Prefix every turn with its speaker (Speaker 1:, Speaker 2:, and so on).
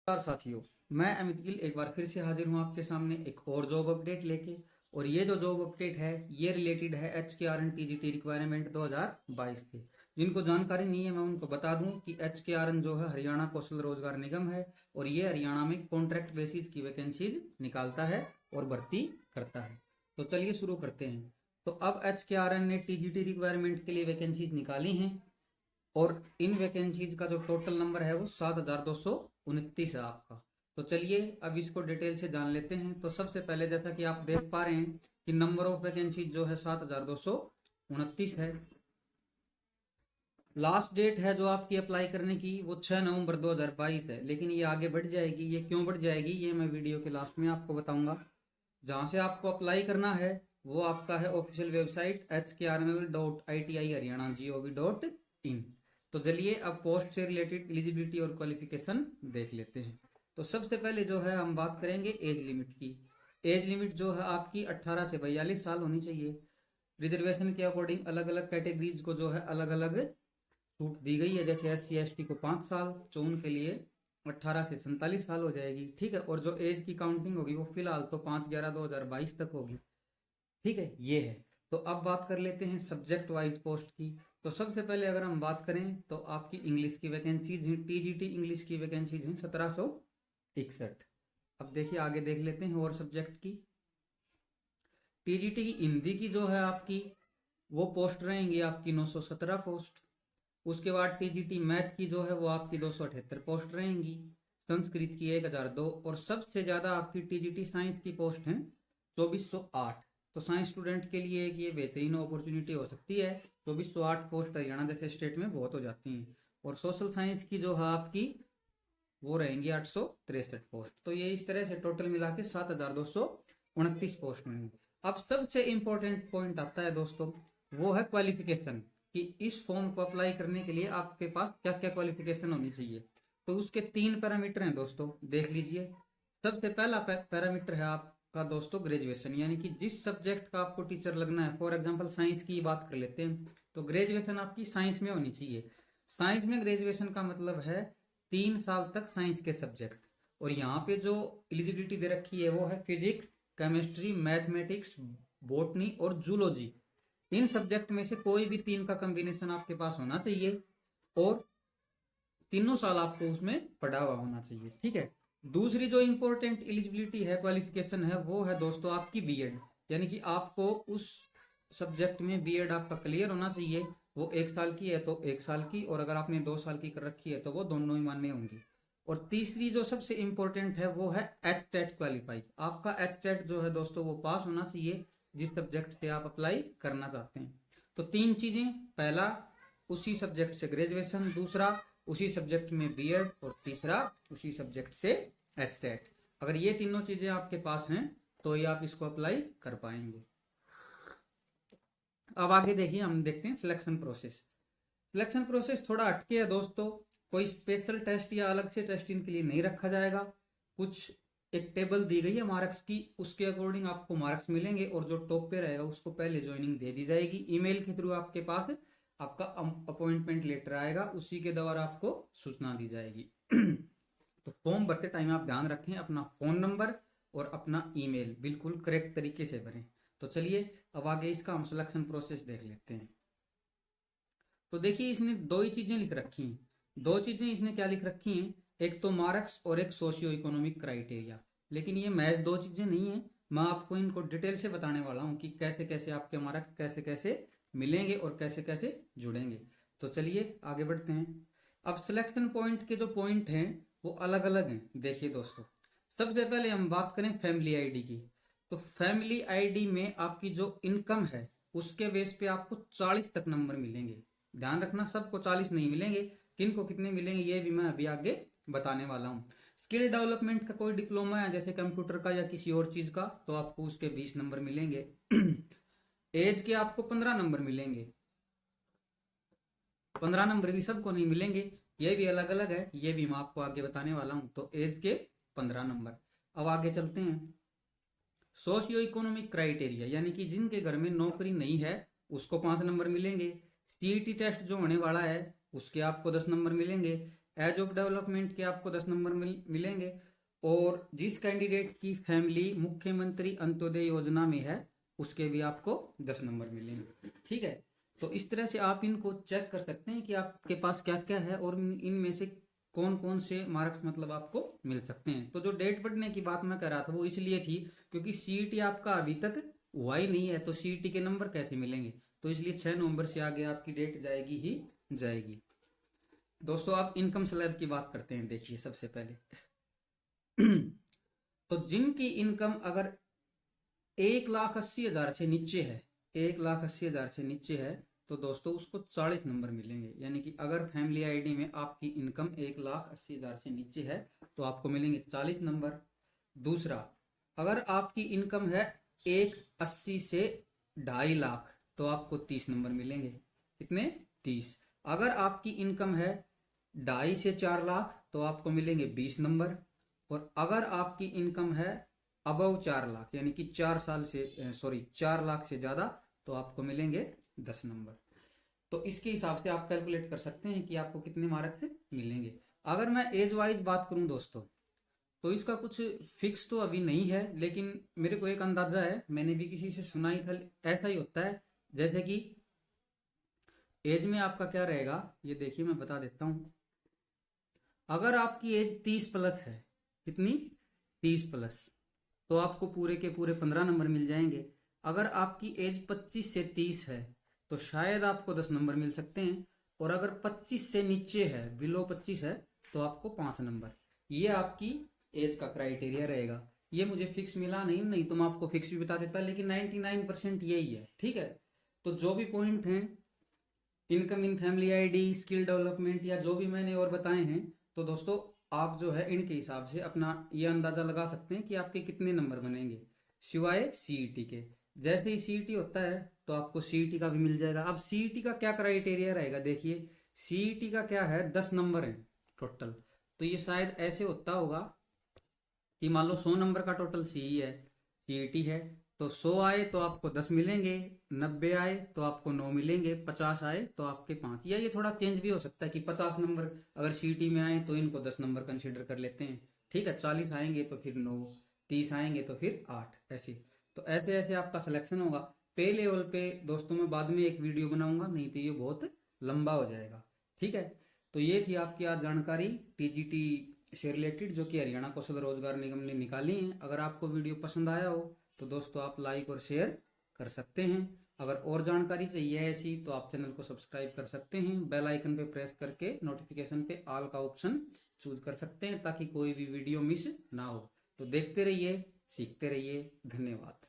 Speaker 1: नमस्कार साथियों, मैं अमित गिल एक बार फिर से हाजिर हूं आपके सामने एक और जॉब अपडेट लेके। और ये जो जॉब अपडेट है ये रिलेटेड है HKRN TGT रिक्वायरमेंट 2022 से। जिनको जानकारी नहीं है मैं उनको बता दूं कि HKRN जो है हरियाणा कौशल रोजगार निगम है और ये हरियाणा में कॉन्ट्रैक्ट बेसिस की वैकेंसीज निकालता है और भर्ती करता है। तो चलिए शुरू करते हैं। तो अब HKRN ने TGT रिक्वायरमेंट के लिए वैकेंसीज निकाली हैं और इन वैकेंसीज का जो टोटल नंबर है वो 7,229 है आपका। तो चलिए अब इसको डिटेल से जान लेते हैं। तो सबसे पहले जैसा कि आप देख पा रहे हैं कि नंबर ऑफ वैकेंसीज जो है 7,229 है। लास्ट डेट है जो आपकी अप्लाई करने की वो 6 नवंबर 2022 है, लेकिन ये आगे बढ़ जाएगी। ये क्यों बढ़ जाएगी ये मैं वीडियो के लास्ट में आपको बताऊंगा। जहां से आपको अप्लाई करना है वो आपका है ऑफिशियल वेबसाइट hkrnl.iti.haryana.gov.in। तो चलिए अब पोस्ट से रिलेटेड एलिजिबिलिटी और क्वालिफिकेशन देख लेते हैं। तो सबसे पहले जो है हम बात करेंगे एज लिमिट की। एज लिमिट जो है आपकी 18 से 42 साल होनी चाहिए। रिजर्वेशन के अकॉर्डिंग अलग अलग कैटेगरीज को जो है अलग अलग छूट दी गई है। जैसे SC ST को 5 साल, तो उनके लिए 18 से 47 साल हो जाएगी। ठीक है, और जो एज की काउंटिंग होगी वो फिलहाल तो 5/11/2022 तक होगी। ठीक है, ये है। तो अब बात कर लेते हैं सब्जेक्ट वाइज पोस्ट की। तो सबसे पहले अगर हम बात करें तो आपकी इंग्लिश की वैकेंसीज हैं, TGT इंग्लिश की वैकेंसीज हैं 1761। अब देखिए आगे देख लेते हैं और सब्जेक्ट की। TGT की हिंदी की जो है आपकी वो पोस्ट रहेंगी आपकी 917 पोस्ट। उसके बाद TGT मैथ की जो है वो आपकी 278 पोस्ट रहेंगी। संस्कृत की 1002 और सबसे ज्यादा आपकी TGT साइंस की पोस्ट है 2408। तो साइंस स्टूडेंट के लिए एक ये बेहतरीन अपॉर्चुनिटी हो सकती है। 2408 पोस्ट हरियाणा जैसे स्टेट में बहुत हो जाती हैं। और सोशल साइंस की जो है आपकी वो रहेंगी 863 पोस्ट। तो ये इस तरह से टोटल मिला के 7,229 पोस्ट में। अब सबसे इंपॉर्टेंट पॉइंट आता है दोस्तों, वो है क्वालिफिकेशन कि इस फॉर्म को अप्लाई करने के लिए आपके पास क्या क्या क्वालिफिकेशन होनी चाहिए। तो उसके 3 पैरामीटर हैं दोस्तों, देख लीजिए। सबसे पहला पैरामीटर है आपका दोस्तों ग्रेजुएशन, यानी कि जिस सब्जेक्ट का आपको टीचर लगना है। फॉर एग्जांपल साइंस की बात कर लेते हैं तो ग्रेजुएशन आपकी साइंस में होनी चाहिए। साइंस में ग्रेजुएशन का मतलब है 3 साल तक साइंस के सब्जेक्ट। और यहाँ पे जो एलिजिबिलिटी दे रखी है वो है फिजिक्स, केमिस्ट्री, मैथमेटिक्स, बॉटनी और जूलॉजी। इन सब्जेक्ट में से कोई भी 3 का कॉम्बिनेशन आपके पास होना चाहिए और तीनों साल आपको उसमें पढ़ा हुआ होना चाहिए। ठीक है। दूसरी जो इंपॉर्टेंट एलिजिबिलिटी है, क्वालिफिकेशन है, वो है दोस्तों आपकी बीएड, यानी कि आपको उस सब्जेक्ट में बीएड आपका क्लियर होना चाहिए। वो 1 साल की है तो 1 साल की, और अगर आपने 2 साल की कर रखी है तो वो दोनों ही मान्य होंगी। और तीसरी जो सबसे इंपॉर्टेंट है वो है HTET क्वालिफाई। आपका HTET जो है दोस्तों वो पास होना चाहिए जिस सब्जेक्ट से आप अप्लाई करना चाहते हैं। तो 3 चीजें, पहला उसी सब्जेक्ट से ग्रेजुएशन, दूसरा उसी सब्जेक्ट में बीएड, और तीसरा उसी सब्जेक्ट से HTET। अगर ये तीनों चीजें आपके पास हैं तो ही आप इसको अप्लाई कर पाएंगे। अब आगे देखिए, हम देखते हैं सिलेक्शन प्रोसेस। सिलेक्शन प्रोसेस थोड़ा हटके है दोस्तों। कोई स्पेशल टेस्ट या अलग से टेस्ट इनके लिए नहीं रखा जाएगा। कुछ एक टेबल दी गई है मार्क्स की, उसके अकॉर्डिंग आपको मार्क्स मिलेंगे और जो टॉप पे रहेगा उसको पहले ज्वाइनिंग दे दी जाएगी। ईमेल के थ्रू आपके पास आपका अपॉइंटमेंट लेटर आएगा, उसी के द्वारा आपको सूचना दी जाएगी। तो फॉर्म भरते टाइम आप ध्यान रखें अपना फोन नंबर और अपना ईमेल बिल्कुल करेक्ट तरीके से भरें। तो चलिए अब आगे इसका हम सिलेक्शन प्रोसेस देख लेते हैं। तो देखिए इसने 2 ही चीजें लिख रखी हैं। 2 चीजें इसने क्या लिख रखी हैं, एक तो मार्क्स और एक सोशियो इकोनॉमिक क्राइटेरिया। लेकिन ये महज 2 चीजें नहीं है, मैं आपको इनको डिटेल से बताने वाला हूं कि कैसे कैसे आपके मार्क्स कैसे कैसे मिलेंगे और कैसे कैसे जुड़ेंगे। तो चलिए आगे बढ़ते हैं। अब सिलेक्शन पॉइंट के जो पॉइंट हैं वो अलग अलग हैं। देखिए दोस्तों, सबसे पहले हम बात करें फैमिली आईडी की। तो फैमिली आईडी में आपकी जो इनकम है उसके बेस पे आपको 40 तक नंबर मिलेंगे। ध्यान रखना, सबको 40 नहीं मिलेंगे, किन को कितने मिलेंगे ये भी मैं अभी आगे बताने वाला हूँ। स्किल डेवलपमेंट का कोई डिप्लोमा है जैसे कंप्यूटर का या किसी और चीज का, तो आपको उसके 20 नंबर मिलेंगे। एज के आपको 15 नंबर मिलेंगे। 15 नंबर भी सबको नहीं मिलेंगे, ये भी अलग अलग है, ये भी मैं आपको आगे बताने वाला हूँ। तो एज के 15 नंबर। अब आगे चलते हैं। सोशियो इकोनॉमिक क्राइटेरिया, यानी कि जिनके घर में नौकरी नहीं है उसको 5 नंबर मिलेंगे। सीईटी टेस्ट जो होने वाला है उसके आपको 10 नंबर मिलेंगे। एज ऑफ डेवलपमेंट के आपको 10 नंबर मिलेंगे, और जिस कैंडिडेट की फैमिली मुख्यमंत्री अंत्योदय योजना में है उसके भी आपको 10 नंबर मिलेंगे। ठीक है, तो इस तरह से आप इनको चेक कर सकते हैं कि आपके पास क्या क्या है और इनमें से कौन कौन से मार्क्स मतलब आपको मिल सकते हैं। तो जो डेट बढ़ने की बात मैं कर रहा था वो इसलिए थी क्योंकि सीईटी आपका अभी तक हुआ ही नहीं है, तो सीईटी के नंबर कैसे मिलेंगे, तो इसलिए 6 नवंबर से आगे आपकी डेट जाएगी ही जाएगी। दोस्तों आप इनकम स्लैब की बात करते हैं। देखिए सबसे पहले तो जिनकी इनकम अगर 1,80,000 से नीचे है, 1,80,000 से नीचे है, तो दोस्तों उसको 40 नंबर मिलेंगे। यानी कि अगर फैमिली आईडी में आपकी इनकम 1,80,000 से नीचे है तो आपको मिलेंगे 40 नंबर। दूसरा, अगर आपकी इनकम है 1,80 से 2.5 लाख तो आपको 30 नंबर मिलेंगे। कितने? 30। अगर आपकी इनकम है 2.5 से 4 लाख तो आपको मिलेंगे 20 नंबर। और अगर आपकी इनकम है अबव 4 लाख यानी कि 4 लाख से ज्यादा तो आपको मिलेंगे 10 नंबर। तो इसके हिसाब से आप कैलकुलेट कर सकते हैं कि आपको कितने मार्क्स मिलेंगे। अगर मैं एज वाइज बात करूं दोस्तों तो इसका कुछ फिक्स तो अभी नहीं है, लेकिन मेरे को एक अंदाजा है, मैंने भी किसी से सुना ही था, ऐसा ही होता है। जैसे कि एज में आपका क्या रहेगा ये देखिए मैं बता देता हूं। अगर आपकी एज 30 प्लस है, कितनी? 30 प्लस, तो आपको पूरे के पूरे 15 नंबर मिल जाएंगे। अगर आपकी एज 25 से 30 है तो शायद आपको 10 नंबर मिल सकते हैं। और अगर 25 से नीचे है, बिलो 25 है, तो आपको 5 नंबर। ये आपकी एज का क्राइटेरिया रहेगा। ये मुझे फिक्स मिला नहीं तो मैं आपको फिक्स भी बता देता, लेकिन 99% यही है। ठीक है, तो जो भी पॉइंट हैं income in family ID, skill development या जो भी मैंने और बताए हैं, तो दोस्तों आप जो है इनके हिसाब से अपना ये अंदाजा लगा सकते हैं कि आपके कितने नंबर बनेंगे, सिवाय सीईटी के। जैसे ही सीईटी होता है तो आपको सीईटी का भी मिल जाएगा। अब सीईटी का क्या क्राइटेरिया रहेगा, देखिए सीईटी का क्या है, 10 नंबर है टोटल। तो ये शायद ऐसे होता होगा कि मान लो 100 नंबर का टोटल सीईटी है, तो 100 आए तो आपको 10 मिलेंगे, 90 आए तो आपको 9 मिलेंगे, 50 आए तो आपके 5, या ये थोड़ा चेंज भी हो सकता है कि 50 नंबर अगर सीईटी में आए तो इनको 10 नंबर कंसीडर कर लेते हैं। ठीक है, 40 आएंगे तो फिर 9, 30 आएंगे तो फिर 8, ऐसे। तो ऐसे ऐसे आपका सिलेक्शन होगा। पे लेवल पे दोस्तों मैं बाद में एक वीडियो बनाऊंगा, नहीं तो ये बहुत लंबा हो जाएगा। ठीक है, तो ये थी आपकी आज जानकारी टीजीटी से रिलेटेड, जो कि हरियाणा कौशल रोजगार निगम ने निकाली है। अगर आपको वीडियो पसंद आया हो तो दोस्तों आप लाइक और शेयर कर सकते हैं। अगर और जानकारी चाहिए ऐसी तो आप चैनल को सब्सक्राइब कर सकते हैं, बेल आइकन पे प्रेस करके नोटिफिकेशन पे ऑल का ऑप्शन चूज कर सकते हैं ताकि कोई भी वीडियो मिस ना हो। तो देखते रहिए, सीखते रहिए। धन्यवाद।